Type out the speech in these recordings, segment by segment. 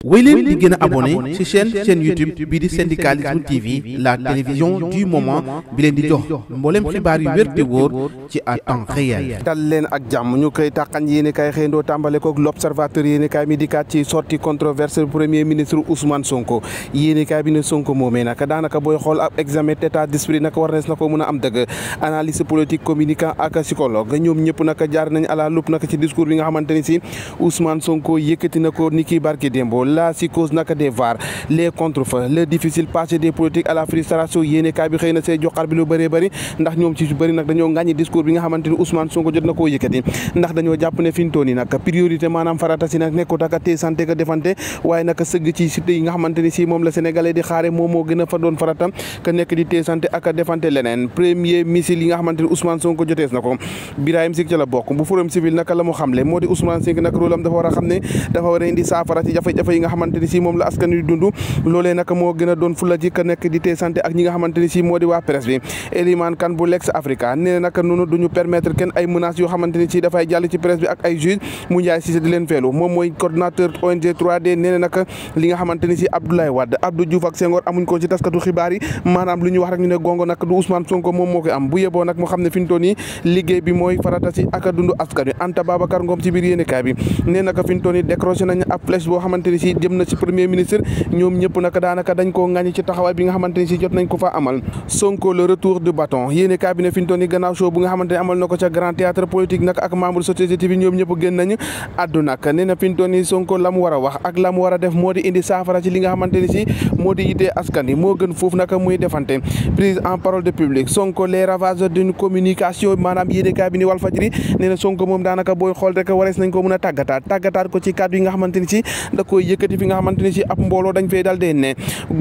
wéy leen di gën a abonné ci chaîne YouTube bii di syndicalisme TV la télévision du moment bi leen di jox mboolem xibaar yu wér te wóor ci à temps réel. dal leen ak jàmm ñu koy tàqañ yéeni kaay xëyndoo tàmbale kook l'observateur yéeni kaay mi dikkaat ci sortie controversée premier ministre Ousmane Sonko yéeni kaay bi ne Sonko moomee nag daanaka booy xool ab examen d'état d'esprit nag war nees na ko mën a am dëgg analyste politique communicant ak psychologue ñoom ñëpp nag jaar nañ à la loupe nag ci discours bi nga xamante ni si Ousmane Sonko yëkkati na ko niki barki démbo la psychose naka des VAR les contre-feux le difficile passé des politiques à la frustration yéene kaay bi xëy na see joxar bi lu bëree bëri ndax ñoom ci bëri nag dañoo ŋàññi discours bi nga xamante ni Ousmane Sonko jot na koo yëkkati ndax dañoo jàpp ne fi mu toll nii nag priorité maanaam farata si nag nekkut ak tee santé ka defante waaye nag sëgg ci site yi nga xamante ni si moom la sénégalais di xaare moom moo gën a fa doon farata ka nekk di tee santé ak defante leneen premier missile yi nga xamante ni Ousmane Sonko jotees na ko Birahim Seck ca la bokk bu forum civil naka la mu xamle moo di Ousmane Sonko nag rôle am dafa war a xam ne dafa war a indi saafara ci jafe-jafe yi nga xamante ni si moom la askan wi dund loolee nag moo gën a doon fula ji ka nekk di tee santé ak ñi nga xamante ni si moo di waa presse bi Eliman Kane bu Lex Africa nee na nag noonu duñu permettre kenn ay menaces yoo xamante ni si dafay jàll ci presse bi ak ay juge mu njaay si di leen feelu moom mooy coordonnateur ONG 3D nee na nag li nga xamante ni si Abdoulaye Wade Abdou Diouf ak Senghor amuñ ko ci taskatu xibaar yi maanaam lu ñu wax rek ñu ne gongo nag du Ousmane Sonko moom moo koy am bu yeboo nag mu xam ne fi mu toll nii liggéey bi mooy farata si ak dund askan wi Anta Babacar Ngom ci biir yéenekaay bi nee na fi mu toll nii décroché nañ ab flèche boo xamante ni si jëm na ci premier ministre ñoom ñëpp nag daanaka dañ koo ŋàññi ci taxawaay bi nga xamante ni si jot nañ ko fa amal Sonko le retour du bâton yéene kaay bi ne fi ñu toll nii gannaaw show bu nga xamante ne amal na ko ca grand théâtre politique nag ak membre société civile ñoom ñëpp génn nañu addu nag nee na fi ñu toll nii Sonko la mu war a wax ak la mu war a def moo di indi saafara ci li nga xamante ni si moo di yitee askan yi moo gën foofu nag muy defante prise en parole de public Sonko les ravages d'une communication maanaam yéene kaay bi ni Walfadjri nee na Sonko moom daanaka booy xool rek warees nañ ko mën a tàggataat ko ci kàddu yi nga xamante ni si da koy yëkkati fi nga xamante ni si ab mbooloo dañ fay dal dee ne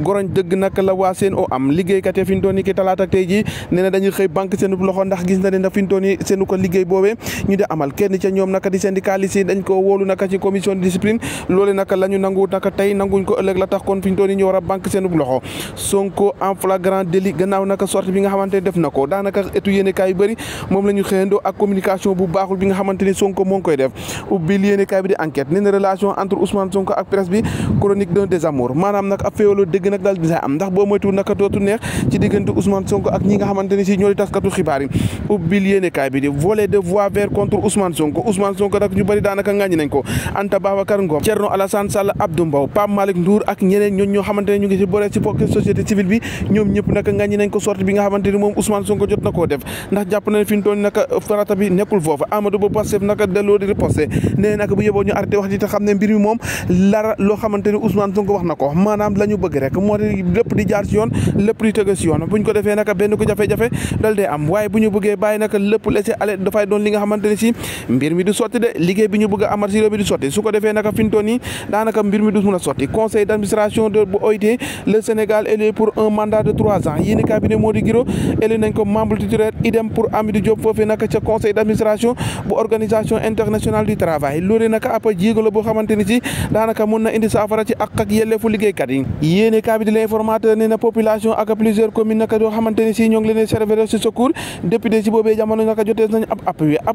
goroñ dëgg nag la waa Sen'Eau am liggéeykat yi fi ñu toll nii ki talaata tey ji nee na dañuy xëy banque seen loxo ndax gis na ne fi ñu toll nii seenu ko liggéey boobee ñu di amal kenn ca ñoom naka di syndicaliste yi dañ ko wóolu naka ci commission de discipline loole naka la ñu nangu naka tey nanguñ ko ëllëg la tax kon fi ñu toll nii ñu war a banque seen loxo Sonko en flagrant délit gannaaw naka sortie bi nga xamante def na ko daanaka etu yéenekaay yu bëri moom la ñu xëyandoo ak communication bu baaxul bi nga xamante ni Sonko moo ngi koy def ubbil yéenekaay bi di enquête nee na relation entre Ousmane Sonko ak presse bi chronique d'un désamour maanaam nag ab féewaloo dëgg nag daal dina am ndax boo moytuwul naka dootu neex ci diggante Ousmane Sonko ak ñi nga xamante ni si ñoo di taskatu xibaar yi ubbil yéenekaay bi di volet de voix vers contre Ousmane Sonko nag ñu bëri daanaka ŋàññi nañ ko Anta Babacar Ngom Thierno Alassane Sall Abdou Mbow Pape Malick Ndour ak ñeneen ñoo xamante ne ñu ngi si boree si bokk société civile bi ñoom ñëpp nag ŋàññi nañ ko sortie bi nga xamante ni moom Ousmane Sonko jot na koo def ndax jàpp na ne fi ñu toll naka farata bi nekkul foofu Amadou Ba Pastef naka delloo di riposté nee naka bu yeboo ñu arrêté wax ji te xam ne mbir mi moom lara loo xamante ni Ousmane Sonko wax na ko maanaam la ñu bëgg rek moo di lépp di jaar si yoon lépp di tëgg si yoon buñ ko defee naka benn ko jafe-jafe dal dee am waaye bu ñu bëggee bàyyi naka lépp laisser aller dafay doon li nga xamante ne si mbir mi du sotti de liggéey bi ñu bëgg a amal si réew mi du sotti su ko defee naka fi ñu toll nii daanaka mbir mi du mun a sotti conseil d'administration de bu OIT le Sénégal élu pour un mandat de 3 ans yéeni cabinet moo di giro élu nañ ko membre titulaire idem pour Amidou Diop foofee naka ca conseil d'administration bu organisation internationale du travail loolu naka ab jéego la boo xamante ni si daanaka mun na indi saafara ci ak yelleefu liggéeykat yi yéeni cabinet l'informateur nee na population ak plusieurs communes naka yoo xamante ni si ñoo ngi leen servir ci secours député si boobee jamono naka jotee nañ ab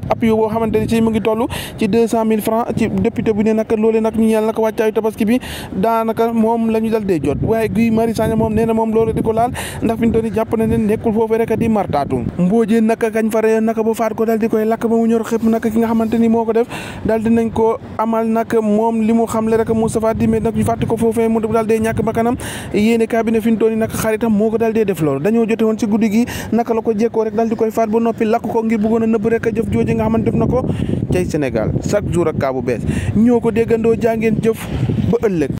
appui boo xamante ni si mu ngi toll ci 200 000 francs ci député bu ne naka loolu nag ñu ñeel naka wàccaayu tabaski bi daanaka moom la ñu dal dee jot waaye Guy Marius Sagna moom nee na moom loolu di ko laal ndax fi ñu toll nii jàpp na ne nekkul foofee rek di martaatu mboojee naka kañ fa ree naka ba faat ko dal di koy lakk ba mu ñor xëpp naka ki nga xamante ni moo ko def dal di nañ ko amal nag moom li mu xamle rek Moustapha Dimé nag ñu fàtte ko foofee mu dal dee ñàkk bakkanam yéene cabinet fi ñu toll nii nag xaritam moo ko dal dee def loolu dañoo jote woon ci guddi gi naka la ko jekkoo rek dal di koy faat ba noppi lakk ko ngir bëggoon a nëbb rek jëf jooje nga xamante def na ko cay Sénégal chaque jour ak kaa bu bees ñoo ko déggandoo jàngeen jëf ba ëllëg